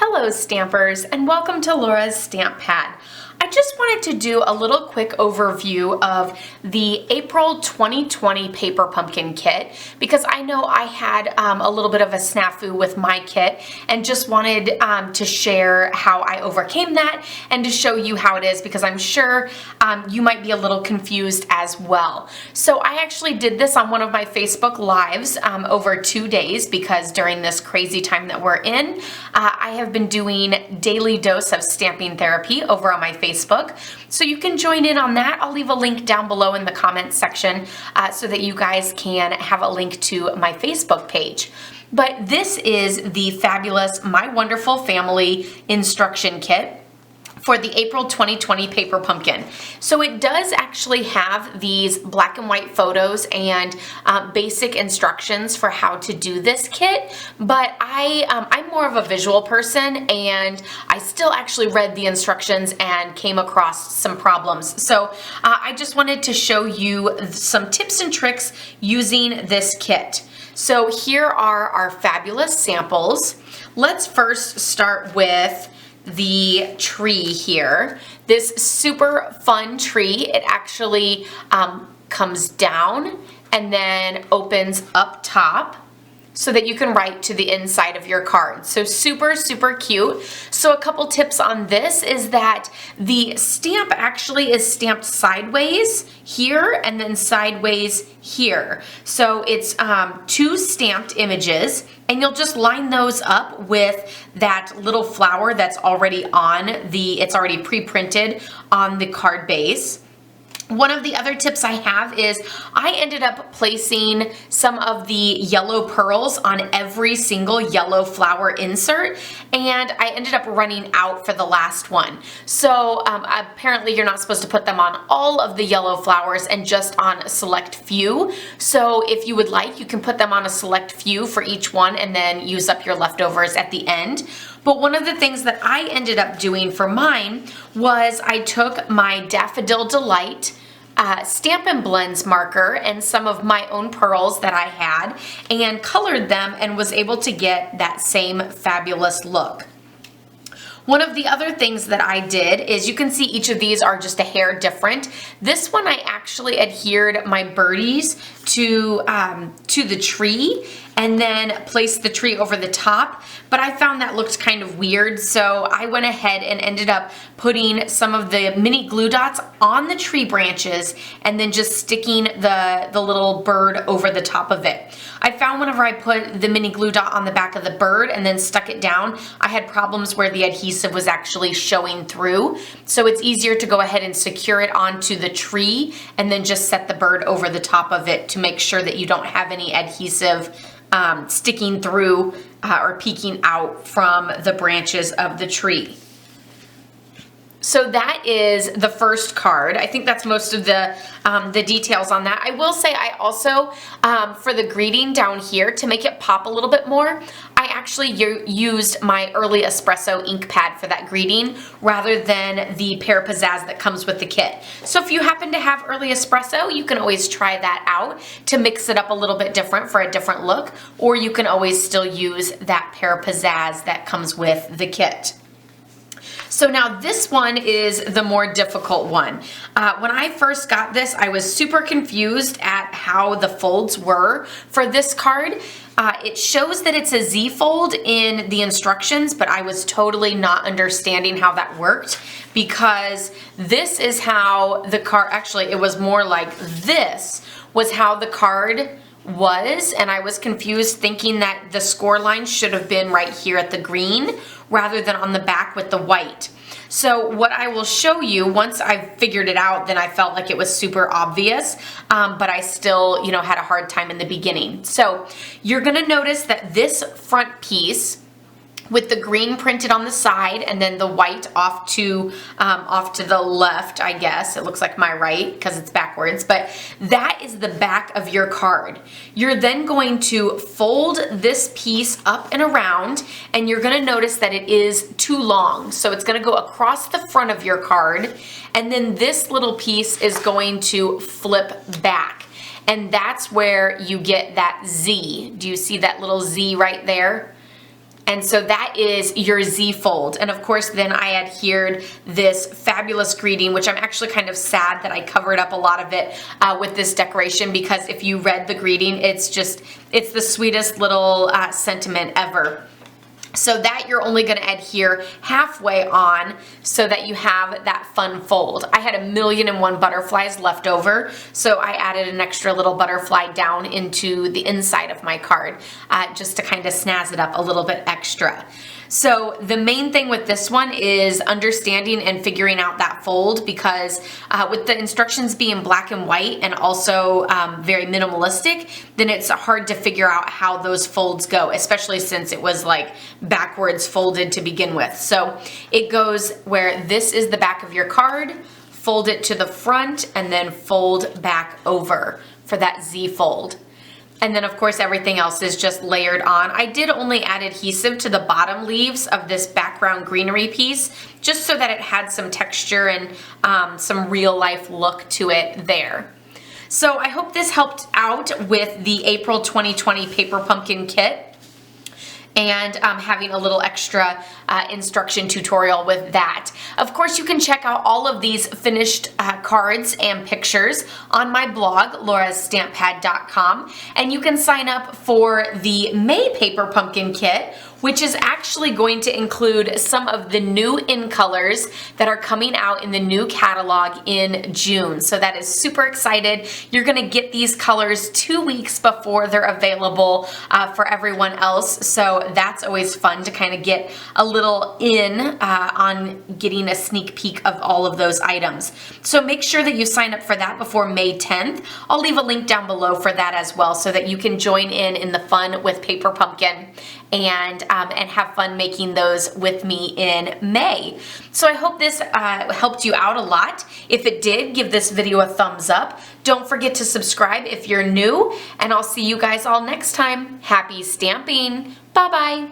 Hello Stampers, and welcome to Laura's Stamp Pad. I just wanted to do a little quick overview of the April 2020 paper pumpkin kit because I know I had a little bit of a snafu with my kit and just wanted to share how I overcame that and to show you how it is because I'm sure you might be a little confused as well. So I actually did this on one of my Facebook Lives over 2 days because during this crazy time that we're in, I have been doing daily dose of stamping therapy over on my Facebook. So you can join in on that. I'll leave a link down below in the comments section so that you guys can have a link to my Facebook page. But this is the fabulous My Wonderful Family instruction kit for the April 2020 paper pumpkin. So it does actually have these black and white photos and basic instructions for how to do this kit, but I'm more of a visual person and I still actually read the instructions and came across some problems. So I just wanted to show you some tips and tricks using this kit. So here are our fabulous samples. Let's first start with the tree here. This super fun tree. It actually comes down and then opens up top so that you can write to the inside of your card. So super, super cute. So a couple tips on this is that the stamp actually is stamped sideways here and then sideways here. So it's two stamped images and you'll just line those up with that little flower that's already it's already pre-printed on the card base. One of the other tips I have is I ended up placing some of the yellow pearls on every single yellow flower insert and I ended up running out for the last one. So apparently you're not supposed to put them on all of the yellow flowers and just on a select few. So if you would like, you can put them on a select few for each one and then use up your leftovers at the end. But one of the things that I ended up doing for mine was I took my Daffodil Delight Stampin' Blends marker and some of my own pearls that I had and colored them and was able to get that same fabulous look. One of the other things that I did is you can see each of these are just a hair different. This one I actually adhered my birdies to the tree and then placed the tree over the top, but I found that looked kind of weird, so I went ahead and ended up putting some of the mini glue dots on the tree branches and then just sticking the little bird over the top of it. I found whenever I put the mini glue dot on the back of the bird and then stuck it down, I had problems where the adhesive was actually showing through, so it's easier to go ahead and secure it onto the tree and then just set the bird over the top of it to make sure that you don't have any adhesive sticking through or peeking out from the branches of the tree. So that is the first card. I think that's most of the details on that. I will say I also, for the greeting down here, to make it pop a little bit more, I actually used my Early Espresso ink pad for that greeting rather than the Pear Pizzazz that comes with the kit. So if you happen to have Early Espresso, you can always try that out to mix it up a little bit different for a different look, or you can always still use that Pear Pizzazz that comes with the kit. So now this one is the more difficult one. When I first got this, I was super confused at how the folds were for this card. It shows that it's a Z fold in the instructions, but I was totally not understanding how that worked because this is how the card, actually it was more like this was how the card was, and I was confused thinking that the score line should have been right here at the green rather than on the back with the white. So what I will show you, once I've figured it out, then I felt like it was super obvious, but I still, had a hard time in the beginning. So you're gonna notice that this front piece with the green printed on the side and then the white off to the left, I guess. It looks like my right because it's backwards, but that is the back of your card. You're then going to fold this piece up and around and you're gonna notice that it is too long. So it's gonna go across the front of your card and then this little piece is going to flip back. And that's where you get that Z. Do you see that little Z right there? And so that is your Z fold. And of course, then I adhered this fabulous greeting, which I'm actually kind of sad that I covered up a lot of it with this decoration, because if you read the greeting, it's the sweetest little sentiment ever. So that you're only going to adhere halfway on so that you have that fun fold. I had 1,000,001 butterflies left over, so I added an extra little butterfly down into the inside of my card just to kind of snazz it up a little bit extra. So the main thing with this one is understanding and figuring out that fold, because with the instructions being black and white and also very minimalistic, then it's hard to figure out how those folds go, especially since it was like backwards folded to begin with. So it goes where this is the back of your card, fold it to the front, and then fold back over for that Z fold. And then of course everything else is just layered on. I did only add adhesive to the bottom leaves of this background greenery piece, just so that it had some texture and some real life look to it there. So I hope this helped out with the April 2020 Paper Pumpkin Kit, and having a little extra instruction tutorial with that. Of course, you can check out all of these finished cards and pictures on my blog, laurasstamppad.com, and you can sign up for the May Paper Pumpkin Kit, which is actually going to include some of the new in colors that are coming out in the new catalog in June. So that is super excited. You're gonna get these colors 2 weeks before they're available for everyone else. So that's always fun to kind of get a little in on getting a sneak peek of all of those items. So make sure that you sign up for that before May 10th. I'll leave a link down below for that as well, so that you can join in the fun with Paper Pumpkin and have fun making those with me in May. So I hope this helped you out a lot. If it did, give this video a thumbs up. Don't forget to subscribe if you're new, and I'll see you guys all next time. Happy stamping! Bye-bye!